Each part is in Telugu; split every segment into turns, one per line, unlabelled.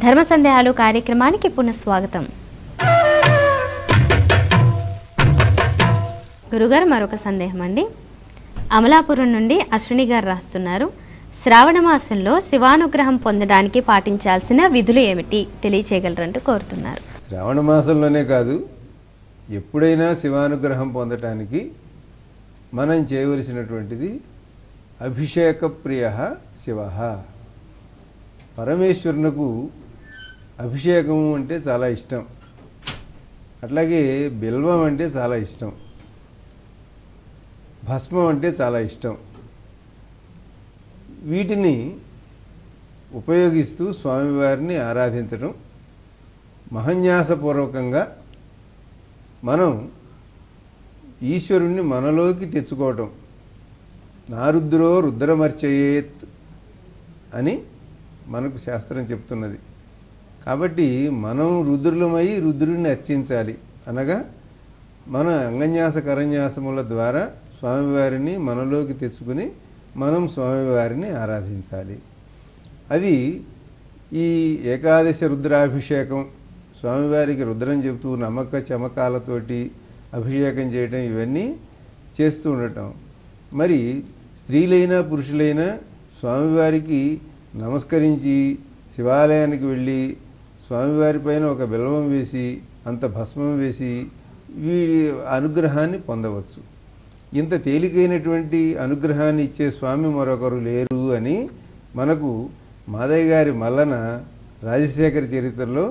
ధర్మ సందేహాలు కార్యక్రమానికి పునఃస్వాగతం. గురుగారు, మరొక సందేహం అండి. అమలాపురం నుండి అశ్విని గారు రాస్తున్నారు. శ్రావణ మాసంలో శివానుగ్రహం పొందడానికి పాటించాల్సిన విధులు ఏమిటి తెలియచేయగలరంటూ కోరుతున్నారు.
శ్రావణ మాసంలోనే కాదు, ఎప్పుడైనా శివానుగ్రహం పొందటానికి మనం చేయవలసినటువంటిది అభిషేక ప్రియ శివ. పరమేశ్వరునకు అభిషేకం అంటే చాలా ఇష్టం, అట్లాగే బిల్వం అంటే చాలా ఇష్టం, భస్మం అంటే చాలా ఇష్టం. వీటిని ఉపయోగిస్తూ స్వామివారిని ఆరాధించడం, మహన్యాసపూర్వకంగా మనం ఈశ్వరుణ్ణి మనలోకి తెచ్చుకోవటం. నారుద్రో రుద్రమర్చయేత్ అని మనకు శాస్త్రం చెప్తున్నది. కాబట్టి మనం రుద్రులమై రుద్రుడిని అర్చించాలి. అనగా మన అంగన్యాస కరన్యాసముల ద్వారా స్వామివారిని మనలోకి తెచ్చుకుని మనం స్వామివారిని ఆరాధించాలి. అది ఈ ఏకాదశి రుద్రాభిషేకం, స్వామివారికి రుద్రం చెబుతూ నమ్మక చమకాలతోటి అభిషేకం చేయటం, ఇవన్నీ చేస్తూ ఉండటం. మరి స్త్రీలైనా పురుషులైనా స్వామివారికి నమస్కరించి శివాలయానికి వెళ్ళి స్వామివారి పైన ఒక బిల్వం వేసి అంత భస్మం వేసి వీడి అనుగ్రహాన్ని పొందవచ్చు. ఇంత తేలికైనటువంటి అనుగ్రహాన్ని ఇచ్చే స్వామి మరొకరు లేరు అని మనకు మాదయ్య గారి మల్లన రాజశేఖర చరిత్రలో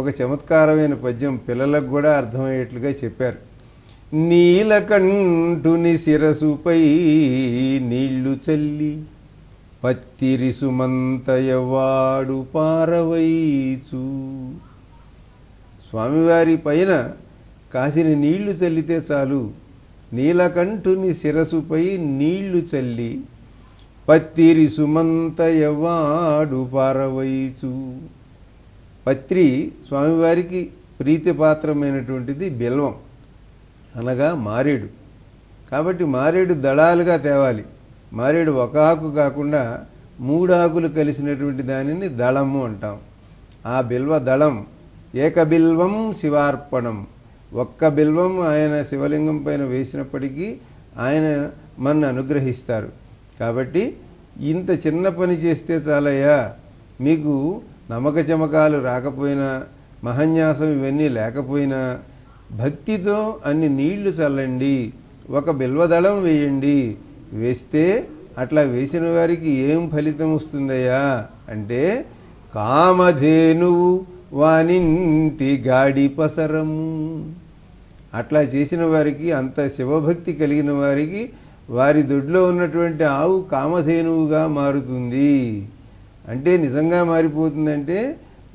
ఒక చమత్కారమైన పద్యం పిల్లలకు కూడా అర్థమయ్యేట్లుగా చెప్పారు. నీలకంఠుని శిరసుపై నీళ్లు చల్లి పత్తిరి సుమంతయవాడు పారవైచు. స్వామివారి పైన కాసిన నీళ్లు చల్లితే చాలు, నీలకంఠుని శిరసుపై నీళ్లు చల్లి పత్తిరి సుమంతయవాడు పారవైచు. పత్రి స్వామివారికి ప్రీతిపాత్రమైనటువంటిది బిల్వం, అనగా మారేడు. కాబట్టి మారేడు దళాలుగా తేవాలి. మారేడు ఒక ఆకు కాకుండా 3 ఆకులు కలిసినటువంటి దానిని దళము అంటాం. ఆ బిల్వ దళం ఏకబిల్వం శివార్పణం. ఒక్క బిల్వం ఆయన శివలింగం పైన వేసినప్పటికీ ఆయన మనను అనుగ్రహిస్తారు. కాబట్టి ఇంత చిన్న పని చేస్తే చాలయ్యా, మీకు నమ్మక చమకాలు రాకపోయినా, మహన్యాసం ఇవన్నీ లేకపోయినా భక్తితో అన్ని నీళ్లు చల్లండి, ఒక బిల్వదళం వేయండి. వేస్తే అట్లా వేసిన వారికి ఏం ఫలితం వస్తుందయ్యా అంటే, కామధేనువు వానింటి గాడి పసరము. అట్లా చేసిన వారికి, అంత శివభక్తి కలిగిన వారికి వారి దొడ్లో ఉన్నటువంటి ఆవు కామధేనువుగా మారుతుంది. అంటే నిజంగా మారిపోతుందంటే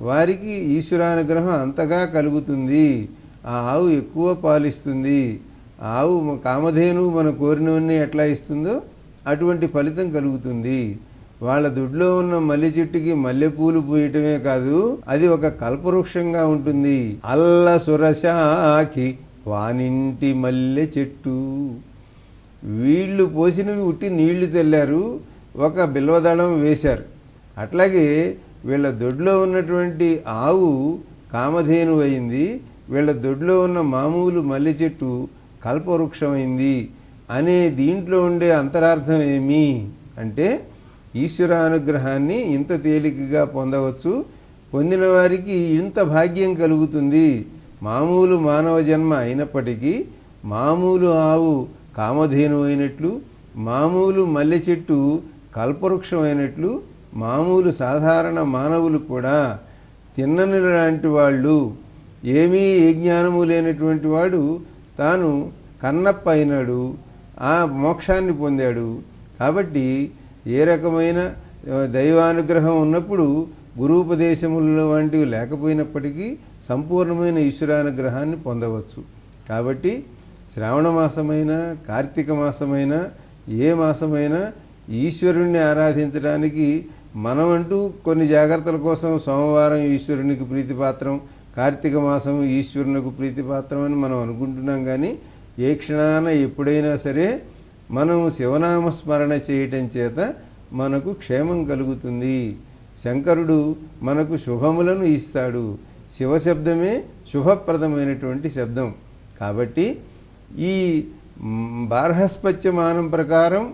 వారికి ఈశ్వరానుగ్రహం అంతగా కలుగుతుంది. ఆ ఆవు ఎక్కువ పాలిస్తుంది. ఆవు కామధేనువు మన కోరినవన్నీ ఎట్లా ఇస్తుందో అటువంటి ఫలితం కలుగుతుంది. వాళ్ళ దొడ్లో ఉన్న మల్లె చెట్టుకి మల్లెపూలు పూయటమే కాదు, అది ఒక కల్పవృక్షంగా ఉంటుంది. అల్ల సురశాఖి వానింటి మల్లె చెట్టు. వీళ్ళు పోసినవి ఉట్టి నీళ్లు చల్లారు, ఒక బిల్వదళం వేశారు. అట్లాగే వీళ్ళ దొడ్లో ఉన్నటువంటి ఆవు కామధేను అయింది, వీళ్ళ దొడ్లో ఉన్న మామూలు మల్లె చెట్టు కల్పవృక్షమైంది అనే దీంట్లో ఉండే అంతరార్థం ఏమి అంటే, ఈశ్వర అనుగ్రహాన్ని ఇంత తేలికగా పొందవచ్చు. పొందిన వారికి ఇంత భాగ్యం కలుగుతుంది. మామూలు మానవ జన్మ అయినప్పటికీ మామూలు ఆవు కామధేను అయినట్లు, మామూలు మల్లె చెట్టు కల్పవృక్షం అయినట్లు, మామూలు సాధారణ మానవులు కూడా తిన్నని లాంటి వాళ్ళు, ఏమీ ఏ జ్ఞానము లేనటువంటి వాడు తాను కన్నప్ప అయినాడు, ఆ మోక్షాన్ని పొందాడు. కాబట్టి ఏ రకమైన దైవానుగ్రహం ఉన్నప్పుడు గురూపదేశముల వంటివి లేకపోయినప్పటికీ సంపూర్ణమైన ఈశ్వరానుగ్రహాన్ని పొందవచ్చు. కాబట్టి శ్రావణ మాసమైనా, కార్తీక మాసమైనా, ఏ మాసమైనా ఈశ్వరుణ్ణి ఆరాధించడానికి మనమంటూ కొన్ని జాగ్రత్తల కోసం సోమవారం ఈశ్వరునికి ప్రీతిపాత్రం, కార్తీక మాసం ఈశ్వరునికి ప్రీతిపాత్రం అని మనం అనుకుంటున్నాం. కానీ ఏ క్షణాన ఎప్పుడైనా సరే మనం శివనామస్మరణ చేయటం చేత మనకు క్షేమం కలుగుతుంది. శంకరుడు మనకు శుభములను ఇస్తాడు. శివశబ్దమే శుభప్రదమైనటువంటి శబ్దం. కాబట్టి ఈ బార్హస్పత్యమానం ప్రకారం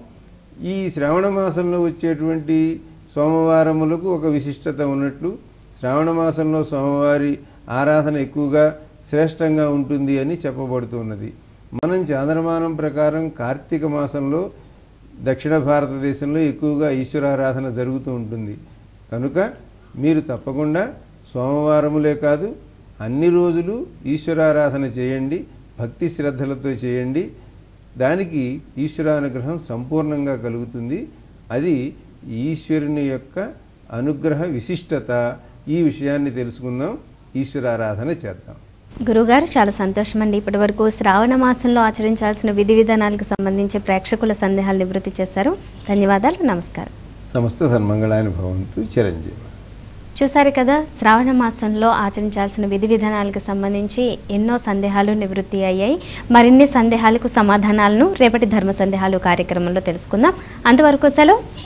ఈ శ్రావణ మాసంలో వచ్చేటువంటి సోమవారములకు ఒక విశిష్టత ఉన్నట్లు శ్రావణ మాసంలో సోమవారి ఆరాధన ఎక్కువగా శ్రేష్టంగా ఉంటుంది అని చెప్పబడుతున్నది. మనం చాంద్రమానం ప్రకారం కార్తీక మాసంలో దక్షిణ భారతదేశంలో ఎక్కువగా ఈశ్వరారాధన జరుగుతూ ఉంటుంది. కనుక మీరు తప్పకుండా సోమవారములే కాదు అన్ని రోజులు ఈశ్వరారాధన చేయండి, భక్తి శ్రద్ధలతో చేయండి. దానికి ఈశ్వరానుగ్రహం సంపూర్ణంగా కలుగుతుంది. అది ఈశ్వరుని యొక్క అనుగ్రహ విశిష్టత. ఈ విషయాన్ని తెలుసుకుందాం, ఈశ్వరారాధన చేద్దాం.
గురుగారు చాలా సంతోషం అండి. ఇప్పటి వరకు శ్రావణ మాసంలో ఆచరించాల్సిన విధి విధానాలకు సంబంధించి ప్రేక్షకుల సందేహాలు నివృత్తి చేశారు. ధన్యవాదాలు, నమస్కారం.
సమస్త సన్మంగళాని భవంతు. చిరంజీవి.
చూసారు కదా, శ్రావణ మాసంలో ఆచరించాల్సిన విధి విధానాలకు సంబంధించి ఎన్నో సందేహాలు నివృత్తి అయ్యాయి. మరిన్ని సందేహాలకు సమాధానాలను రేపటి ధర్మ సందేహాలు కార్యక్రమంలో తెలుసుకుందాం. అంతవరకు సెలవు.